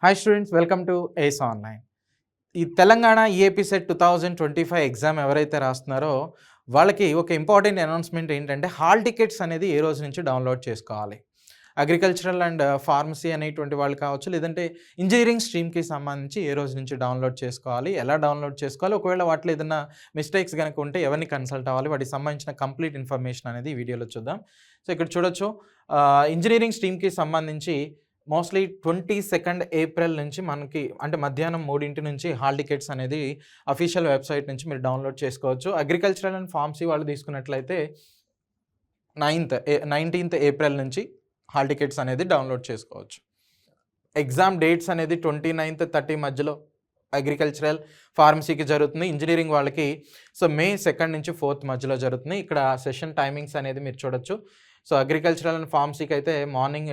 Hi students, welcome to Ace online. ఈ Telangana EAP set 2025 exam ఎవరైతే రాస్తున్నారో వాళ్ళకి ఒక ఇంపార్టెంట్ అనౌన్స్మెంట్ ఏంటంటే హాల్ టికెట్స్ అనేది ఏ రోజు నుంచి డౌన్లోడ్ చేసుకోవాలి. అగ్రికల్చరల్ అండ్ ఫార్మసీ అనేటువంటి వాళ్ళు కావచ్చు, లేదంటే ఇంజనీరింగ్ స్ట్రీమ్‌కి సంబంధించి ఏ రోజు నుంచి డౌన్లోడ్ చేసుకోవాలి, ఎలా డౌన్లోడ్ చేసుకోవాలి, ఒకవేళ వాటిలో ఏదైనా మిస్టేక్స్ గనుక ఉంటే ఎవరిని కన్సల్ట్ అవ్వాలి, వాటికి సంబంధించిన కంప్లీట్ ఇన్ఫర్మేషన్ అనేది ఈ వీడియోలో చూద్దాం. సో ఇక్కడ చూడొచ్చు, ఇంజనీరింగ్ స్ట్రీమ్‌కి సంబంధించి మోస్ట్‌లీ 22 ఏప్రిల్ నుంచి మనకి అంటే మధ్యాహ్నం 3 నుంచి హాల్ టికెట్స్ అనేది అఫీషియల్ వెబ్‌సైట్ నుంచి మీరు డౌన్లోడ్ చేసుకోవచ్చు. అగ్రికల్చరల్ అండ్ ఫార్మసీ వాళ్ళు తీసుకున్నట్లయితే 19థ్ ఏప్రిల్ నుంచి హాల్ టికెట్స్ అనేది డౌన్లోడ్ చేసుకోవచ్చు. ఎగ్జామ్ డేట్స్ అనేది 29, 30 మధ్యలో అగ్రికల్చరల్, ఫార్మసీకి జరుగుతుంది. ఇంజనీరింగ్ వాళ్ళకి మే 2 నుంచి 4 మధ్యలో జరుగుతుంది. ఇక్కడ సెషన్ టైమింగ్స్ అనేది మీరు చూడొచ్చు. సో అగ్రికల్చరల్ అండ్ ఫార్మసీకి అయితే మార్నింగ్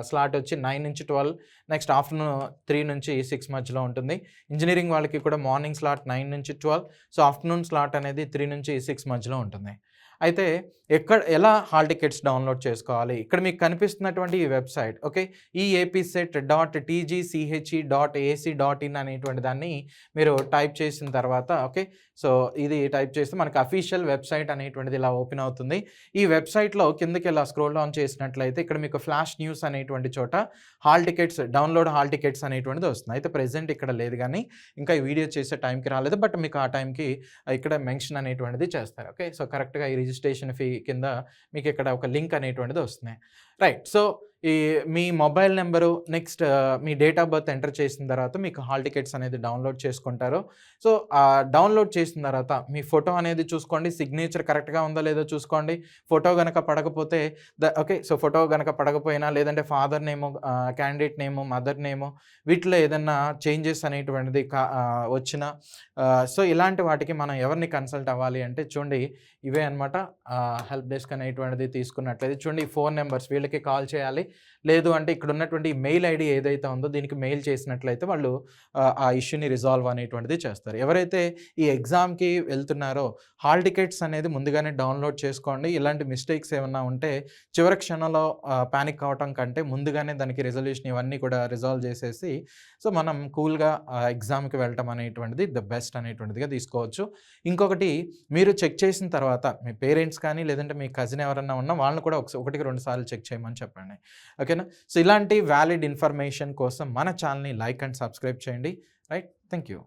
స్లాట్ వచ్చి 9 నుంచి 12, నెక్స్ట్ ఆఫ్టర్నూన్ 3 నుంచి 6 మధ్యలో ఉంటుంది. ఇంజనీరింగ్ వాళ్ళకి కూడా మార్నింగ్ స్లాట్ 9 నుంచి 12, సో ఆఫ్టర్నూన్ స్లాట్ అనేది 3 నుంచి 6 మధ్యలో ఉంటుంది. అయితే ఎలా హాల్ టికెట్స్ డౌన్లోడ్ చేసుకోవాలి? ఇక్కడ మీకు కనిపిస్తున్నటువంటి ఈ వెబ్సైట్, ఓకే, eapset.tgche.ac.in అనేటువంటి దాన్ని మీరు టైప్ చేసిన తర్వాత, ఓకే, సో ఇది టైప్ చేస్తే మనకు అఫీషియల్ వెబ్సైట్ అనేటువంటిది ఇలా ఓపెన్ అవుతుంది. ఈ వెబ్సైట్లో కిందకి ఇలా స్క్రోల్ డౌన్ చేసినట్లయితే ఇక్కడ మీకు ఫ్లాష్ న్యూస్ అనేటువంటి చోట hall tickets, download hall tickets అనేటువంటిది వస్తుంది. అయితే ప్రెజెంట్ ఇక్కడ లేదు, కానీ ఇంకా ఈ వీడియో చేసే టైంకి రాలేదు, బట్ మీకు ఆ టైంకి ఇక్కడ మెన్షన్ అనేటువంటిది చేస్తారు. ఓకే, సో కరెక్ట్గా ఈ రిజిస్ట్రేషన్ ఫీ కింద మీకు ఇక్కడ ఒక లింక్ అనేటువంటిది వస్తుంది. Right, so me mobile number, next me date of birth enter చేసిన తర్వాత మీకు హాల్ టికెట్స్ అనేది డౌన్లోడ్ చేసుకుంటారు. సో డౌన్లోడ్ చేసిన తర్వాత మీ ఫోటో అనేది చూసుకోండి, సిగ్నేచర్ కరెక్ట్గా ఉందో లేదో చూసుకోండి. ఫోటో కనుక పడకపోతే ఓకే, సో ఫోటో కనుక పడకపోయినా, లేదంటే ఫాదర్ నేము, క్యాండిడేట్ నేము, మదర్ నేము, వీటిలో ఏదన్నా చేంజెస్ అనేటువంటిది వచ్చినా, సో ఇలాంటి వాటికి మనం ఎవరిని కన్సల్ట్ అవ్వాలి అంటే చూడండి, ఇవే అనమాట హెల్ప్ డెస్క్ అనేటువంటిది తీసుకున్నట్లయితే చూడండి, 4 నెంబర్స్, వీళ్ళకి కాల్ చేయాలి. లేదు అంటే ఇక్కడ ఉన్నటువంటి మెయిల్ ఐడి ఏదైతే ఉందో దీనికి మెయిల్ చేసినట్లయితే వాళ్ళు ఆ ఇష్యూని రిజాల్వ్ అనేటువంటిది చేస్తారు. ఎవరైతే ఈ ఎగ్జామ్కి వెళ్తున్నారో హాల్ టికెట్స్ అనేది ముందుగానే డౌన్లోడ్ చేసుకోండి. ఇలాంటి మిస్టేక్స్ ఏమన్నా ఉంటే చివరి క్షణంలో ప్యానిక్ అవటం కంటే ముందుగానే దానికి రిజల్యూషన్ ఇవన్నీ కూడా రిజాల్వ్ చేసేసి, సో మనం కూల్గా ఎగ్జామ్కి వెళ్ళటం అనేటువంటిది ద బెస్ట్ అనేటువంటిదిగా తీసుకోవచ్చు. ఇంకొకటి, మీరు చెక్ చేసిన తర్వాత మీ పేరెంట్స్ కానీ లేదంటే మీ కజిన్ ఎవరన్నా ఉన్నా వాళ్ళని కూడా ఒకటికి 2 సార్లు చెక్ చేయమని చెప్పండి. ఓకేనా? సో ఇలాంటి వ్యాలిడ్ ఇన్ఫర్మేషన్ కోసం మన ఛానల్ని లైక్ అండ్ సబ్స్క్రైబ్ చేయండి. Right, thank you.